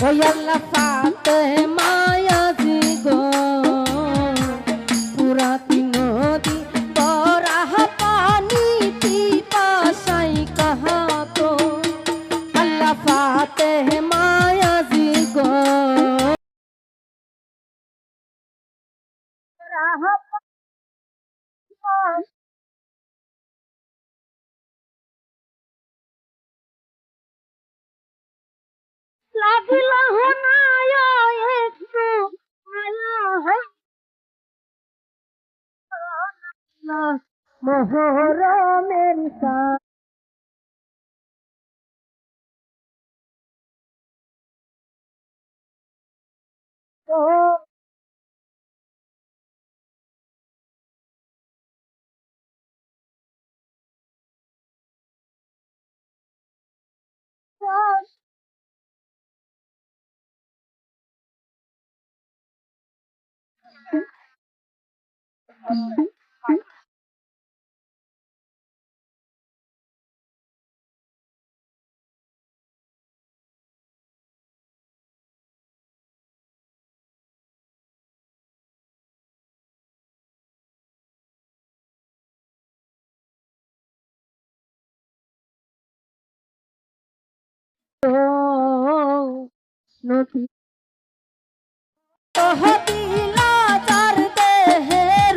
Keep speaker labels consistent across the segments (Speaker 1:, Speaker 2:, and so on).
Speaker 1: ওই আল্লাহ ফাতে মায়াজি গো পুরাতি নদী বরাহ পানি পিপাসাই কাহা তো আল্লাহ ফাতে মায়াজি গো রাহ লাগিল হনায় একটু মায়া মোহরমের নদী দিলা যার দেহের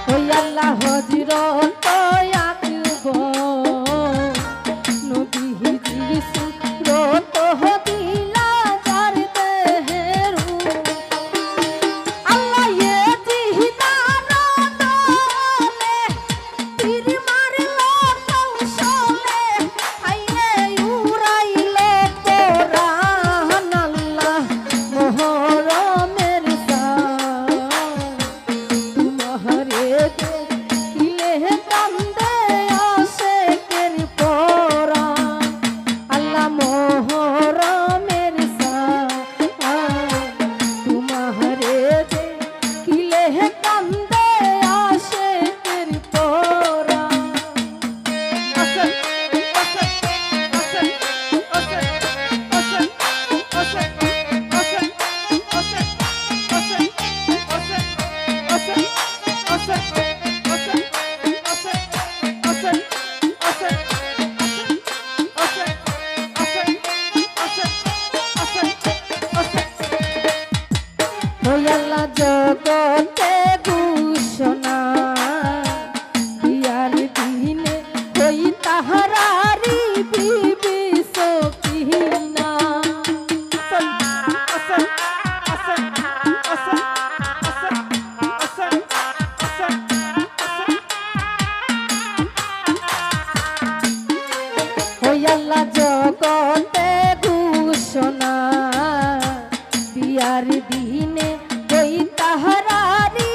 Speaker 1: ওই আল্লাহ হজরত আকব নবী হিজরি সুরত দিলা যার দেহের আল্লাহ এ জিহদার দলে তীর মারলো কৌশলে হাইয়ে উড়াইলো কোরআন আল্লাহ মোহরমের তোমারে দেখিলে কান্দে আশেকের পরাণ আল্লাহ মোহরমের তোমারে দেখিলে কান্দে আশেকের পরাণ ওই আল্লাহ জগতে ঘোষণা দিয়ার দিনে ওই তাহারারি বিবি সকিনা ওই আল্লাহ জগতে ঘোষণা দিয়ার দিনে ওই তাহারারি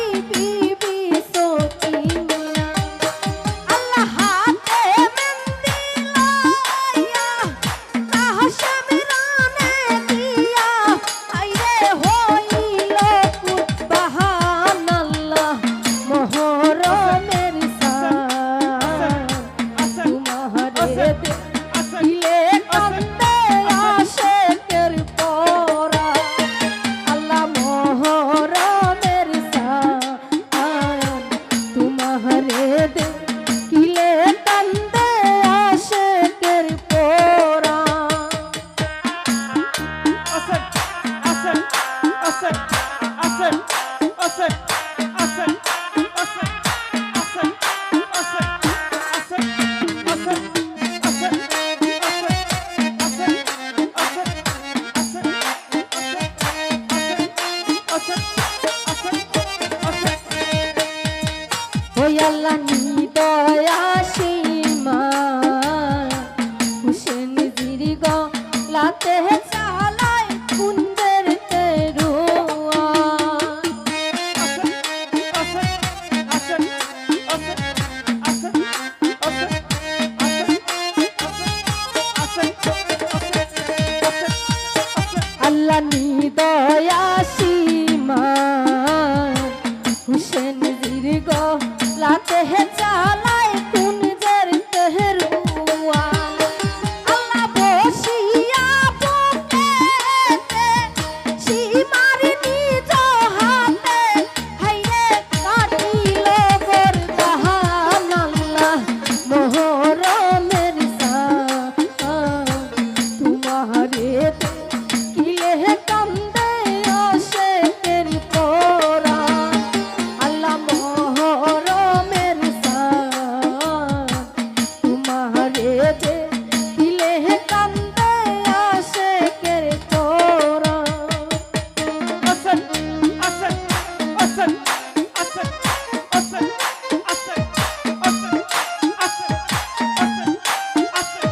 Speaker 1: হৃদয়াসীমা হুসেন দীর্ঘ লাতে চালায় কুঞ্জের তেহরুয়া আল্লাহ বসিয়া বুকেতে সীমার নিজ হাতে হাইরে কাটিল বরদান আল্লাহ মোহরমের তোমারে কিলে কান্দে আশেকের পোরা আল্লাহ মোহরমের তোমারে কিলে কান্দে আশেকের পোরা
Speaker 2: আসাদ আসাদ আসাদ আসাদ আসাদ আসাদ আসাদ আসাদ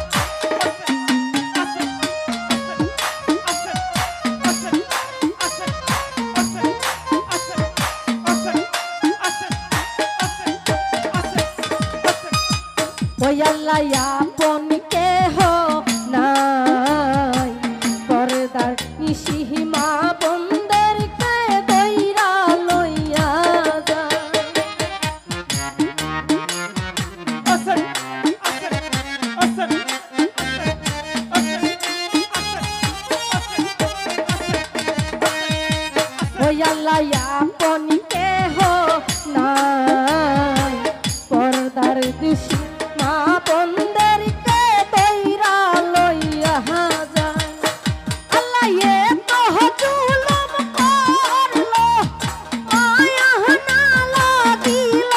Speaker 1: ওই আল্লাহ আপন কেহ নাই পর্দার নিশিমা বন্দের কে দইরা লইয়া যায় ওই আল্লাহ আপন কেহ নাই পর্দার দিশি মা বন্দের কে দইরা লইয়া যায় আল্লাহ এ তো জুলুম করলো মায়া না লাগিল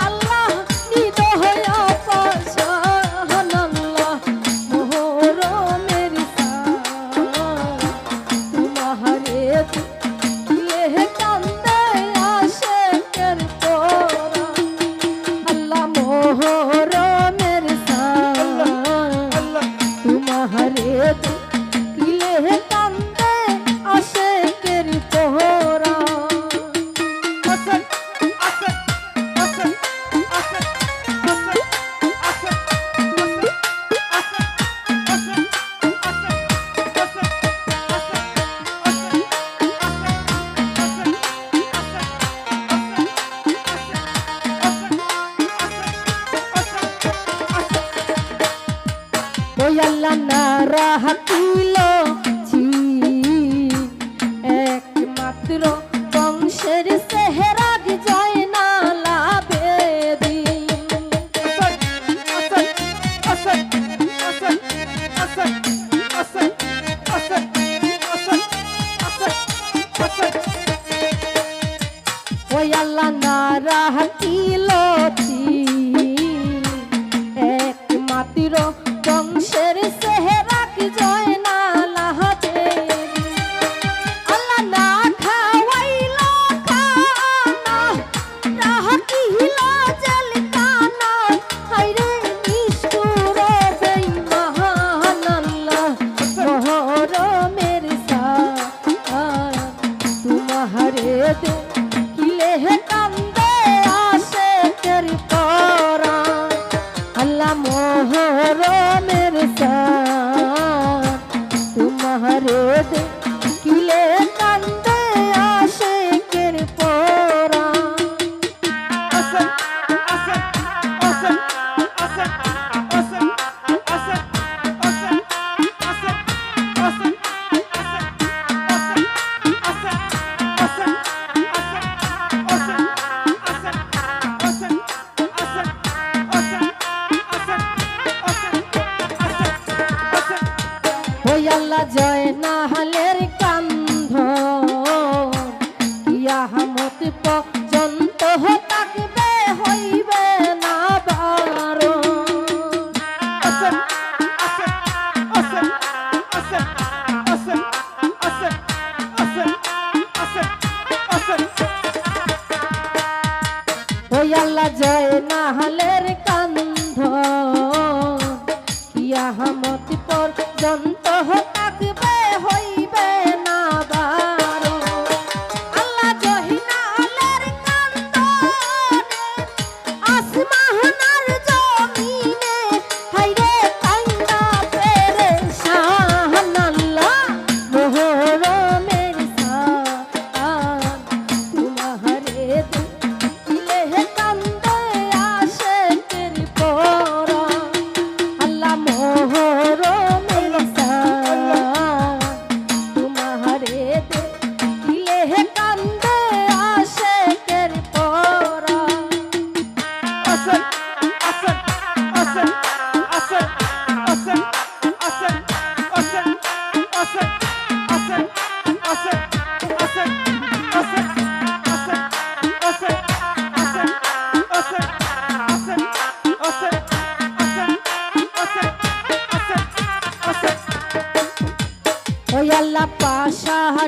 Speaker 1: আল্লাহ নিদয়া পাশান আল্লাহ মোহরমের তোমারে কিলে কান্দে আশেকের পোরা আল্লাহ মোহরমের তোমারে কিলে কান্দে আসে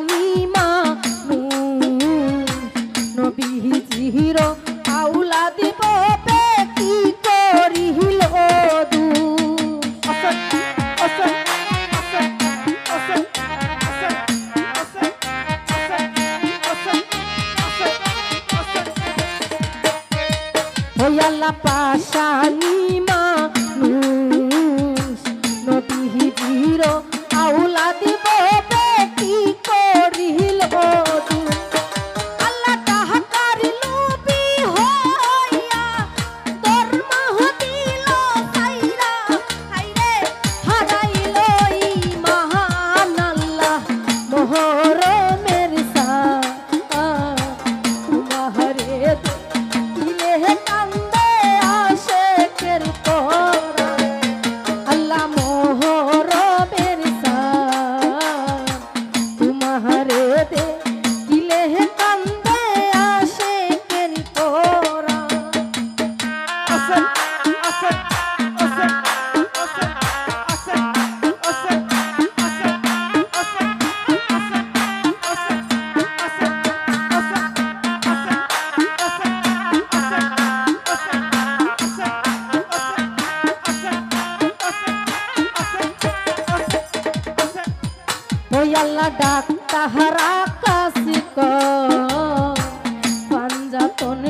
Speaker 1: নিমা নবীজির আউলা দিব কি করিল দু
Speaker 2: আসান আসান আসান আসান আসান আসান আসান আসান আসান আসান
Speaker 1: ওই আল্লাহ পাশানি মানুষ নবীজির আউলা দিব কি করিল দু আল্লাহ তাহা করিল বি হইয়া দরমাহ দিল সাইরা হাইরে হারাইল মহান আল্লাহ মোহরমের সা তোমারে দিলে কান্দে আশেকের তোরা আল্লাহ মোহরমের সা তোমারে দে দিলে কান্দে আশেকের তোরা
Speaker 2: আসান আসান আসান আসান আসান আসান আসান আসান আসান আসান আসান আসান
Speaker 1: ওই আল্লাহ ডাক তাহারা কাশি পাঞ্জাতন